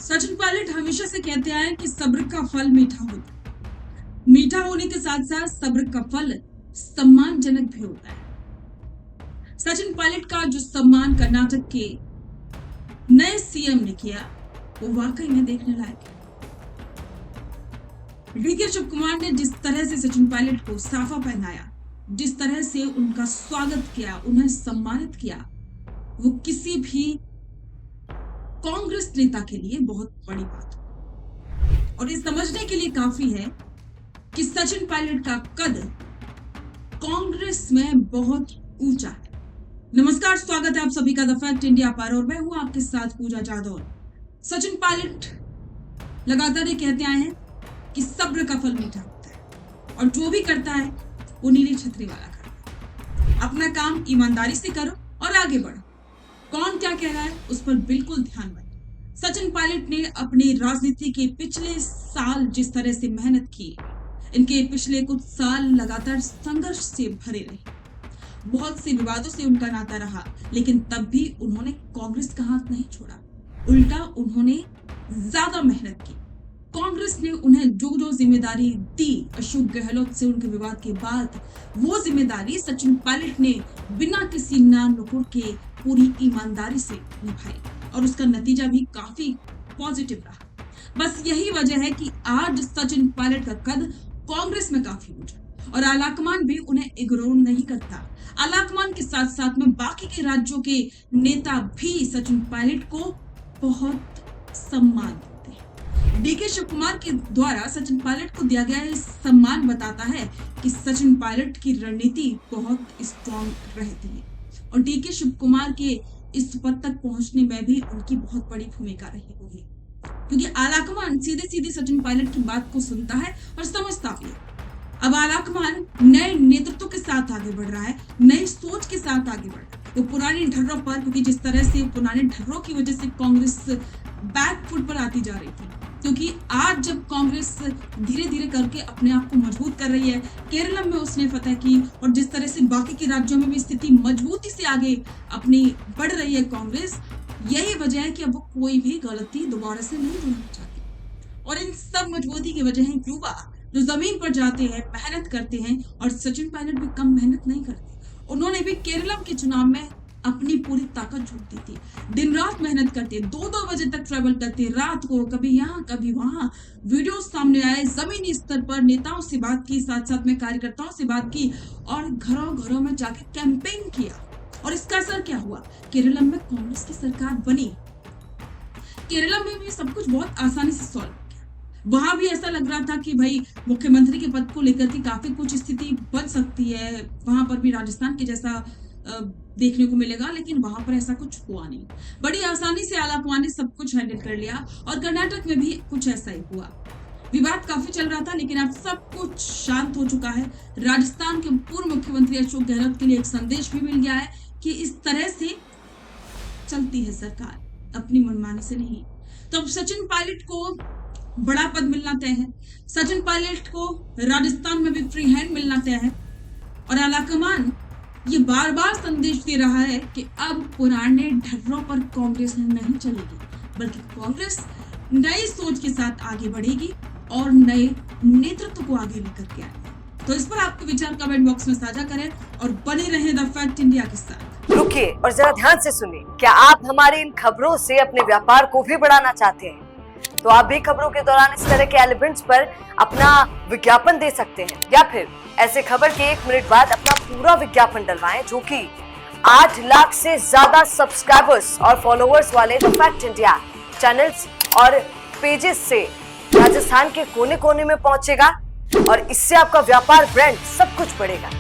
सचिन पायलट हमेशा से कहते आए कि सब्र का फल मीठा होता है। मीठा होने के साथ साथ सब्र का फल सम्मानजनक भी होता है। सचिन पायलट का जो सम्मान कर्नाटक के नए सीएम ने किया वो वाकई में देखने लायक है। डीके शिव कुमार ने जिस तरह से सचिन पायलट को साफा पहनाया, जिस तरह से उनका स्वागत किया, उन्हें सम्मानित किया, वो किसी भी कांग्रेस नेता के लिए बहुत बड़ी बात है। और ये समझने के लिए काफी है कि सचिन पायलट का कद कांग्रेस में बहुत ऊंचा है। नमस्कार, स्वागत है आप सभी का द फैक्ट इंडिया पर और मैं हूं आपके साथ पूजा जादौर। सचिन पायलट लगातार ये कहते आए हैं कि सब्र का फल मीठा होता है और जो भी करता है वो नीली छतरी वाला करता है। अपना काम ईमानदारी से करो और आगे बढ़ो। कौन क्या कह रहा है उस पर बिल्कुल ध्यान रखें। सचिन पायलट ने अपनी राजनीति के पिछले साल जिस तरह से मेहनत की, इनके पिछले कुछ साल लगातार संघर्ष से भरे रहे, बहुत से विवादों से उनका नाता रहा, लेकिन तब भी उन्होंने कांग्रेस का हाथ नहीं छोड़ा। उल्टा उन्होंने ज्यादा मेहनत की। कांग्रेस ने उन्हें जो जिम्मेदारी दी अशोक गहलोत से उनके विवाद के बाद, वो जिम्मेदारी सचिन पायलट ने बिना किसी नानुकुर के पूरी ईमानदारी से निभाई और उसका नतीजा भी काफी पॉजिटिव रहा। बस यही वजह है कि आज सचिन पायलट का कद कांग्रेस में काफी ऊंचा और आलाकमान भी उन्हें इग्नोर नहीं करता। आलाकमान के साथ साथ में बाकी के राज्यों के नेता भी सचिन पायलट को बहुत सम्मान देते हैं। डीके शिव कुमार के द्वारा सचिन पायलट को दिया गया सम्मान बताता है कि सचिन पायलट की रणनीति बहुत स्ट्रॉन्ग रहती है और डीके शिव कुमार के इस पद तक पहुंचने में भी उनकी बहुत बड़ी भूमिका रही होगी, क्योंकि आलाकमान सीधे सीधे सचिन पायलट की बात को सुनता है और समझता भी है। अब आलाकमान नए नेतृत्व के साथ आगे बढ़ रहा है, नई सोच के साथ आगे बढ़ रहा है। वो पुरानी ढर्रों पर, क्योंकि जिस तरह से पुराने ढर्रों की वजह से कांग्रेस बैक फुट पर आती जा रही थी, क्योंकि आज जब कांग्रेस धीरे धीरे करके अपने आप को मजबूत कर रही है, केरल में उसने फतह की और जिस तरह से बाकी के राज्यों में भी स्थिति मजबूती से आगे अपनी बढ़ रही है कांग्रेस, यही वजह है कि अब वो कोई भी गलती दोबारा से नहीं दोहराना चाहती। और इन सब मजबूती की वजह है युवा जो जमीन पर जाते हैं, मेहनत करते हैं और सचिन पायलट भी कम मेहनत नहीं करते। उन्होंने भी केरल के चुनाव में अपनी पूरी ताकत झोंक दी थी। दिन रात मेहनत करते, 2-2 बजे तक ट्रैवल करते, रात को कभी यहाँ कभी वहां, वीडियो सामने आए, जमीनी स्तर पर नेताओं से बात की, साथ साथ में कार्यकर्ताओं से बात की और घरों घरों में जाके कैंपेन किया। और इसका असर क्या हुआ? केरल में कांग्रेस की सरकार बनी। केरल में भी सब कुछ बहुत आसानी से सॉल्व हो गया। वहां भी ऐसा लग रहा था कि भाई मुख्यमंत्री के पद को लेकर के काफी कुछ स्थिति बन सकती है, वहां पर भी राजस्थान के जैसा देखने को मिलेगा, लेकिन वहां पर ऐसा कुछ हुआ नहीं। बड़ी आसानी से आलाकमान ने सब कुछ हैंडल कर लिया और कर्नाटक में भी कुछ ऐसा ही हुआ। विवाद काफी चल रहा था, लेकिन अब सब कुछ शांत हो चुका है। राजस्थान के पूर्व मुख्यमंत्री अशोक गहलोत के लिए एक संदेश भी मिल गया है कि इस तरह से चलती है सरकार, अपनी मनमानी से नहीं। तो अब सचिन पायलट को बड़ा पद मिलना तय है, सचिन पायलट को राजस्थान में भी फ्री हैंड मिलना तय है और आलाकमान ये बार बार संदेश दे रहा है कि अब पुराने ढर्रों पर कांग्रेस नहीं चलेगी, बल्कि कांग्रेस नई सोच के साथ आगे बढ़ेगी और नए नेतृत्व को आगे लेकर के आएगी। तो इस पर आपके विचार कमेंट बॉक्स में साझा करें और बने रहें द फैक्ट इंडिया के साथ। रुकिए और जरा ध्यान से सुनिए। क्या आप हमारी इन खबरों से अपने व्यापार को भी बढ़ाना चाहते हैं? तो आप भी खबरों के दौरान इस तरह के एलिमेंट्स पर अपना विज्ञापन दे सकते हैं, या फिर ऐसे खबर के 1 मिनट बाद अपना पूरा विज्ञापन डलवाएं, जो कि 8 लाख से ज्यादा सब्सक्राइबर्स और फॉलोअर्स वाले द फैक्ट इंडिया चैनल्स और पेजेस से राजस्थान के कोने कोने में पहुंचेगा और इससे आपका व्यापार, ब्रांड सब कुछ बढ़ेगा।